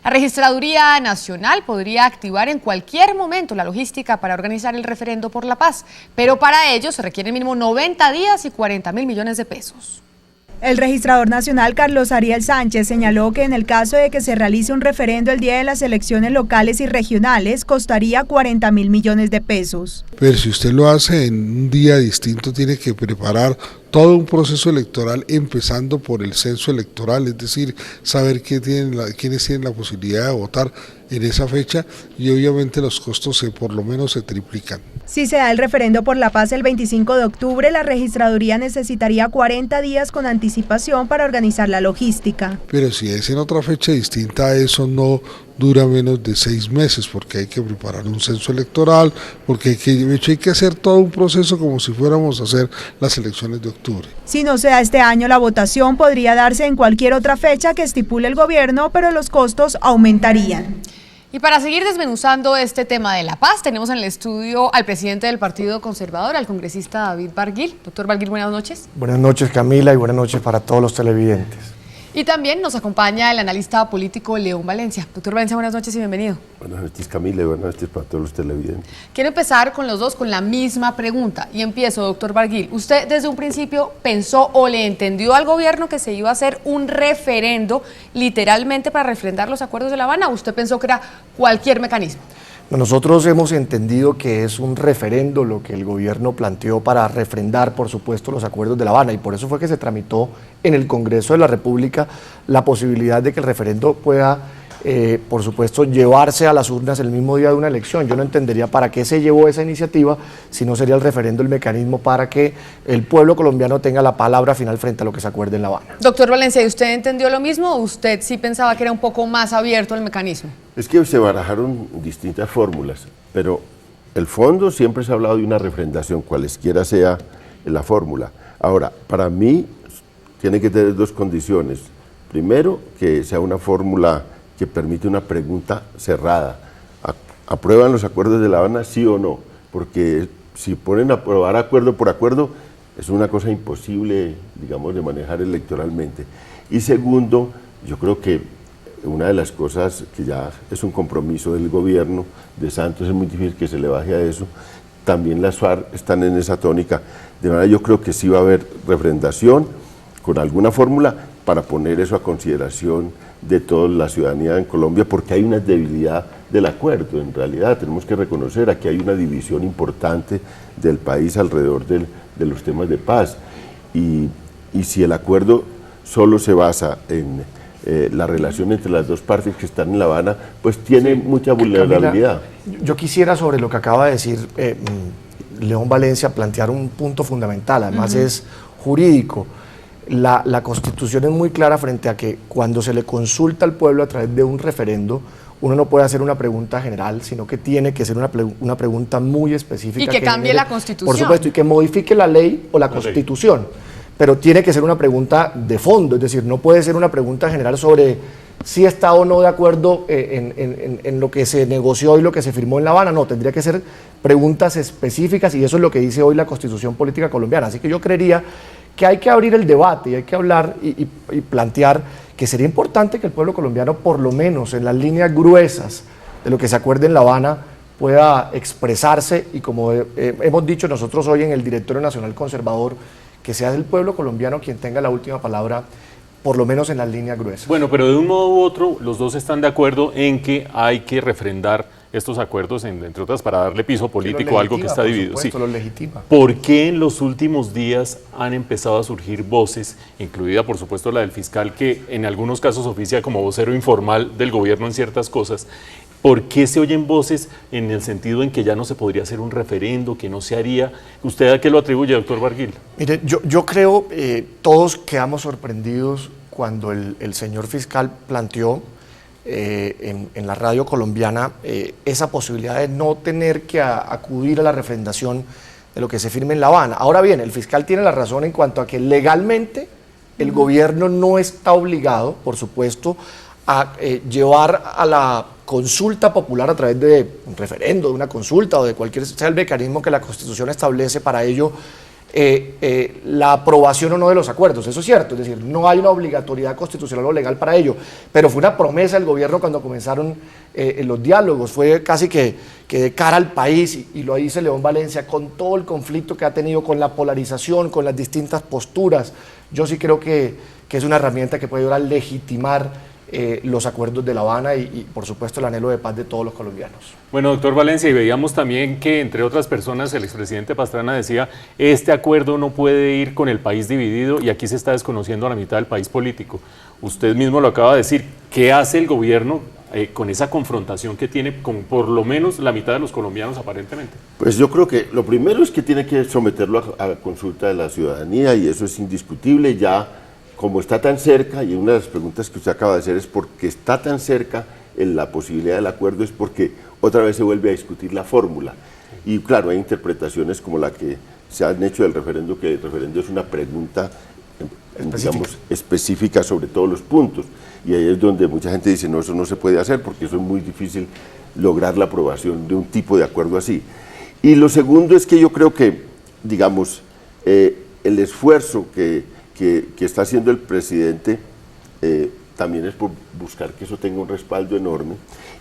La Registraduría Nacional podría activar en cualquier momento la logística para organizar el referendo por la paz, pero para ello se requieren mínimo 90 días y 40.000 millones de pesos. El registrador nacional Carlos Ariel Sánchez señaló que en el caso de que se realice un referendo el día de las elecciones locales y regionales, costaría 40.000 millones de pesos. Pero si usted lo hace en un día distinto, tiene que preparar todo un proceso electoral, empezando por el censo electoral, es decir, saber quiénes tienen la posibilidad de votar en esa fecha, y obviamente los costos por lo menos se triplican. Si se da el referendo por la paz el 25 de octubre, la registraduría necesitaría 40 días con anticipación para organizar la logística. Pero si es en otra fecha distinta a eso, no dura menos de 6 meses, porque hay que preparar un censo electoral, porque hay que hacer todo un proceso como si fuéramos a hacer las elecciones de octubre. Si no se da este año, la votación podría darse en cualquier otra fecha que estipule el gobierno, pero los costos aumentarían. Y para seguir desmenuzando este tema de la paz, tenemos en el estudio al presidente del Partido Conservador, al congresista David Barguil. Doctor Barguil, buenas noches. Buenas noches, Camila, y buenas noches para todos los televidentes. Y también nos acompaña el analista político León Valencia. Doctor Valencia, buenas noches y bienvenido. Buenas noches, Camila, y buenas noches para todos los televidentes. Quiero empezar con los dos con la misma pregunta. Y empiezo, doctor Barguil. ¿Usted desde un principio pensó o le entendió al gobierno que se iba a hacer un referendo literalmente para refrendar los acuerdos de La Habana? ¿O usted pensó que era cualquier mecanismo? Nosotros hemos entendido que es un referendo lo que el gobierno planteó para refrendar, por supuesto, los acuerdos de La Habana, y por eso fue que se tramitó en el Congreso de la República la posibilidad de que el referendo pueda, por supuesto, llevarse a las urnas el mismo día de una elección. Yo no entendería para qué se llevó esa iniciativa si no sería el referendo el mecanismo para que el pueblo colombiano tenga la palabra final frente a lo que se acuerde en La Habana. Doctor Valencia, ¿y usted entendió lo mismo o usted sí pensaba que era un poco más abierto el mecanismo? Es que se barajaron distintas fórmulas, pero el fondo siempre se ha hablado de una refrendación, cualesquiera sea la fórmula. Ahora, para mí tiene que tener dos condiciones. Primero, que sea una fórmula que permite una pregunta cerrada. ¿Aprueban los acuerdos de La Habana, sí o no? Porque si ponen a aprobar acuerdo por acuerdo, es una cosa imposible, digamos, de manejar electoralmente. Y segundo, yo creo que una de las cosas que ya es un compromiso del gobierno de Santos, es muy difícil que se le baje a eso, también las FARC están en esa tónica, de manera yo creo que sí va a haber refrendación con alguna fórmula para poner eso a consideración de toda la ciudadanía en Colombia, porque hay una debilidad del acuerdo. En realidad tenemos que reconocer, aquí hay una división importante del país alrededor de los temas de paz, y si el acuerdo solo se basa en la relación entre las dos partes que están en La Habana, pues tiene mucha vulnerabilidad. Camila, yo quisiera, sobre lo que acaba de decir León Valencia, plantear un punto fundamental, además es jurídico. La Constitución es muy clara frente a que cuando se le consulta al pueblo a través de un referendo, uno no puede hacer una pregunta general, sino que tiene que ser una pregunta muy específica. Y que cambie la Constitución. Por supuesto, y que modifique la ley o la Constitución. Pero tiene que ser una pregunta de fondo, es decir, no puede ser una pregunta general sobre si está o no de acuerdo en lo que se negoció y lo que se firmó en La Habana. No, tendría que ser preguntas específicas, y eso es lo que dice hoy la Constitución Política Colombiana. Así que yo creería que hay que abrir el debate y hay que hablar y plantear que sería importante que el pueblo colombiano, por lo menos en las líneas gruesas de lo que se acuerde en La Habana, pueda expresarse, y como hemos dicho nosotros hoy en el Directorio Nacional Conservador, que sea el pueblo colombiano quien tenga la última palabra, por lo menos en las líneas gruesas. Bueno, pero de un modo u otro, los dos están de acuerdo en que hay que refrendar estos acuerdos, entre otras, para darle piso político a algo que está dividido. Sí. Lo legitima. ¿Por qué en los últimos días han empezado a surgir voces, incluida por supuesto la del fiscal, que en algunos casos oficia como vocero informal del gobierno en ciertas cosas? ¿Por qué se oyen voces en el sentido en que ya no se podría hacer un referendo, que no se haría? ¿Usted a qué lo atribuye, doctor Barguil? Mire, yo creo, todos quedamos sorprendidos cuando el señor fiscal planteó en la radio colombiana esa posibilidad de no tener que acudir a la refrendación de lo que se firme en La Habana. Ahora bien, el fiscal tiene la razón en cuanto a que legalmente el gobierno no está obligado, por supuesto, a llevar a la consulta popular a través de un referendo, de una consulta o de cualquier sea el mecanismo que la Constitución establece para ello, la aprobación o no de los acuerdos, eso es cierto, es decir, no hay una obligatoriedad constitucional o legal para ello, pero fue una promesa del gobierno cuando comenzaron los diálogos, fue casi que de cara al país, y lo dice León Valencia, con todo el conflicto que ha tenido, con la polarización, con las distintas posturas, yo sí creo que es una herramienta que puede ayudar a legitimar los acuerdos de La Habana y por supuesto el anhelo de paz de todos los colombianos. Bueno, doctor Valencia, y veíamos también que entre otras personas el expresidente Pastrana decía este acuerdo no puede ir con el país dividido y aquí se está desconociendo a la mitad del país político. Usted mismo lo acaba de decir, ¿qué hace el gobierno con esa confrontación que tiene con por lo menos la mitad de los colombianos aparentemente? Pues yo creo que lo primero es que tiene que someterlo a la consulta de la ciudadanía y eso es indiscutible ya. Como está tan cerca, y una de las preguntas que usted acaba de hacer es por qué está tan cerca en la posibilidad del acuerdo, es porque otra vez se vuelve a discutir la fórmula. Y claro, hay interpretaciones como la que se han hecho del referendo, que el referendo es una pregunta digamos, específica sobre todos los puntos. Y ahí es donde mucha gente dice, no, eso no se puede hacer porque eso es muy difícil lograr la aprobación de un tipo de acuerdo así. Y lo segundo es que yo creo que, digamos, el esfuerzo que está haciendo el presidente también es por buscar que eso tenga un respaldo enorme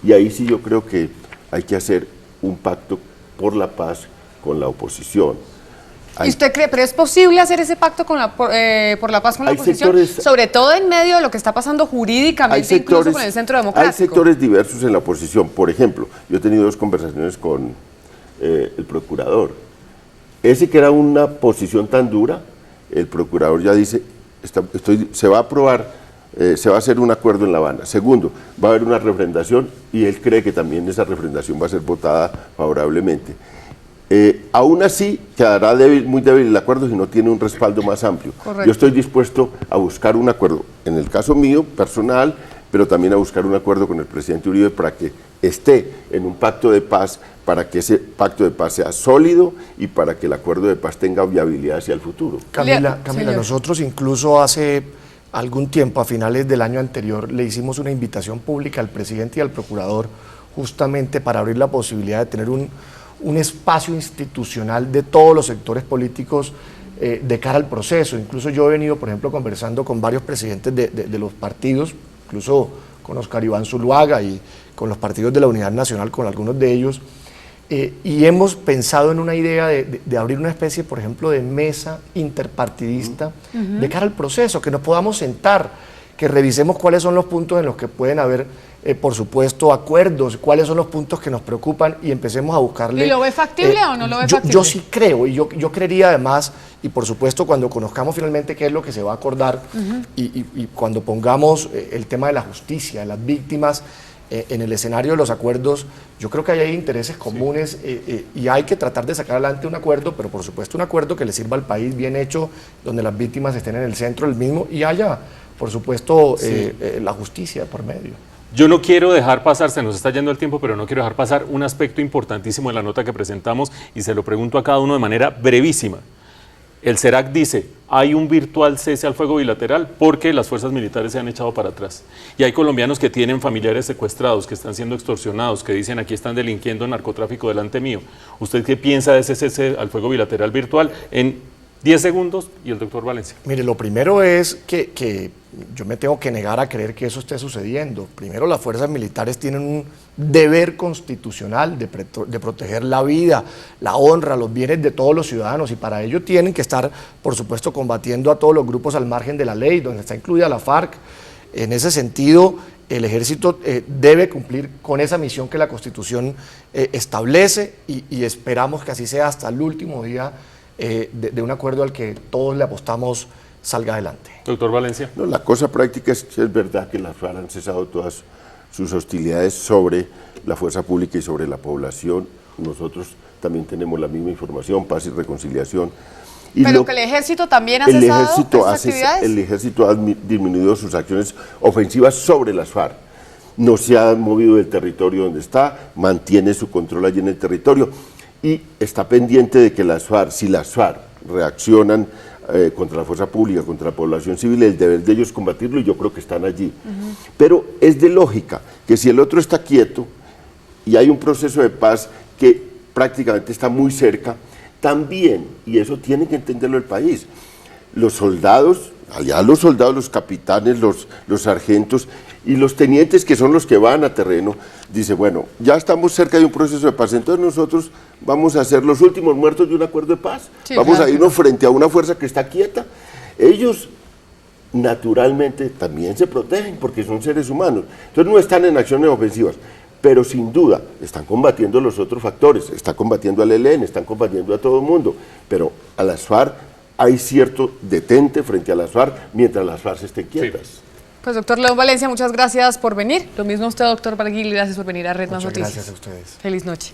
y ahí sí yo creo que hay que hacer un pacto por la paz con la oposición. ¿Y usted cree, pero es posible hacer ese pacto por la paz con la oposición, sobre todo en medio de lo que está pasando jurídicamente, incluso con el Centro Democrático? Hay sectores diversos en la oposición. Por ejemplo, yo he tenido 2 conversaciones con el procurador. Ese que era una posición tan dura, el procurador ya dice, se va a aprobar, se va a hacer un acuerdo en La Habana. Segundo, va a haber una refrendación y él cree que también esa refrendación va a ser votada favorablemente. Aún así, quedará muy débil el acuerdo si no tiene un respaldo más amplio. Correcto. Yo estoy dispuesto a buscar un acuerdo, en el caso mío, personal, pero también a buscar un acuerdo con el presidente Uribe para que esté en un pacto de paz, para que ese pacto de paz sea sólido y para que el acuerdo de paz tenga viabilidad hacia el futuro. Camila, nosotros incluso hace algún tiempo, a finales del año anterior, le hicimos una invitación pública al presidente y al procurador justamente para abrir la posibilidad de tener un espacio institucional de todos los sectores políticos de cara al proceso. Incluso yo he venido, por ejemplo, conversando con varios presidentes de los partidos, incluso con Oscar Iván Zuluaga y con los partidos de la Unidad Nacional, con algunos de ellos, y hemos pensado en una idea de abrir una especie, por ejemplo, de mesa interpartidista de cara al proceso, que nos podamos sentar, que revisemos cuáles son los puntos en los que pueden haber, por supuesto, acuerdos, cuáles son los puntos que nos preocupan y empecemos a buscarle... ¿Y lo ve factible o no lo ve factible? Yo sí creo, y yo creería además, y por supuesto cuando conozcamos finalmente qué es lo que se va a acordar y cuando pongamos el tema de la justicia, de las víctimas, en el escenario de los acuerdos, yo creo que hay intereses comunes y hay que tratar de sacar adelante un acuerdo, pero por supuesto un acuerdo que le sirva al país bien hecho, donde las víctimas estén en el centro del mismo y haya, por supuesto, la justicia por medio. Yo no quiero dejar pasar, se nos está yendo el tiempo, pero no quiero dejar pasar un aspecto importantísimo de la nota que presentamos y se lo pregunto a cada uno de manera brevísima. El CERAC dice, hay un virtual cese al fuego bilateral porque las fuerzas militares se han echado para atrás. Y hay colombianos que tienen familiares secuestrados, que están siendo extorsionados, que dicen aquí están delinquiendo narcotráfico delante mío. ¿Usted qué piensa de ese cese al fuego bilateral virtual? En 10 segundos y el doctor Valencia. Mire, lo primero es que yo me tengo que negar a creer que eso esté sucediendo. Primero, las fuerzas militares tienen un deber constitucional de proteger la vida, la honra, los bienes de todos los ciudadanos y para ello tienen que estar, por supuesto, combatiendo a todos los grupos al margen de la ley, donde está incluida la FARC. En ese sentido, el ejército debe cumplir con esa misión que la Constitución establece y esperamos que así sea hasta el último día de un acuerdo al que todos le apostamos salga adelante. Doctor Valencia. No, la cosa práctica es que es verdad que las FARC han cesado todas sus hostilidades sobre la fuerza pública y sobre la población. Nosotros también tenemos la misma información, paz y reconciliación. Y pero que el ejército también ha cesado esas actividades. El ejército ha disminuido sus acciones ofensivas sobre las FARC. No se ha movido del territorio donde está, mantiene su control allí en el territorio y está pendiente de que las FARC, si las FARC reaccionan contra la fuerza pública, contra la población civil, el deber de ellos es combatirlo y yo creo que están allí. Pero es de lógica que si el otro está quieto y hay un proceso de paz que prácticamente está muy cerca, también, y eso tiene que entenderlo el país, los soldados, allá los soldados, los capitanes, los sargentos y los tenientes, que son los que van a terreno, dice, bueno, ya estamos cerca de un proceso de paz, entonces nosotros vamos a ser los últimos muertos de un acuerdo de paz, sí, vamos a irnos frente a una fuerza que está quieta. Ellos naturalmente también se protegen porque son seres humanos, entonces no están en acciones ofensivas, pero sin duda están combatiendo los otros factores, están combatiendo al ELN, están combatiendo a todo el mundo, pero a las FARC hay cierto detente frente a las FARC mientras las FARC estén quietas. Sí. Pues doctor León Valencia, muchas gracias por venir. Lo mismo a usted, doctor Barguil, gracias por venir a Red Más Noticias. Gracias a ustedes. Feliz noche.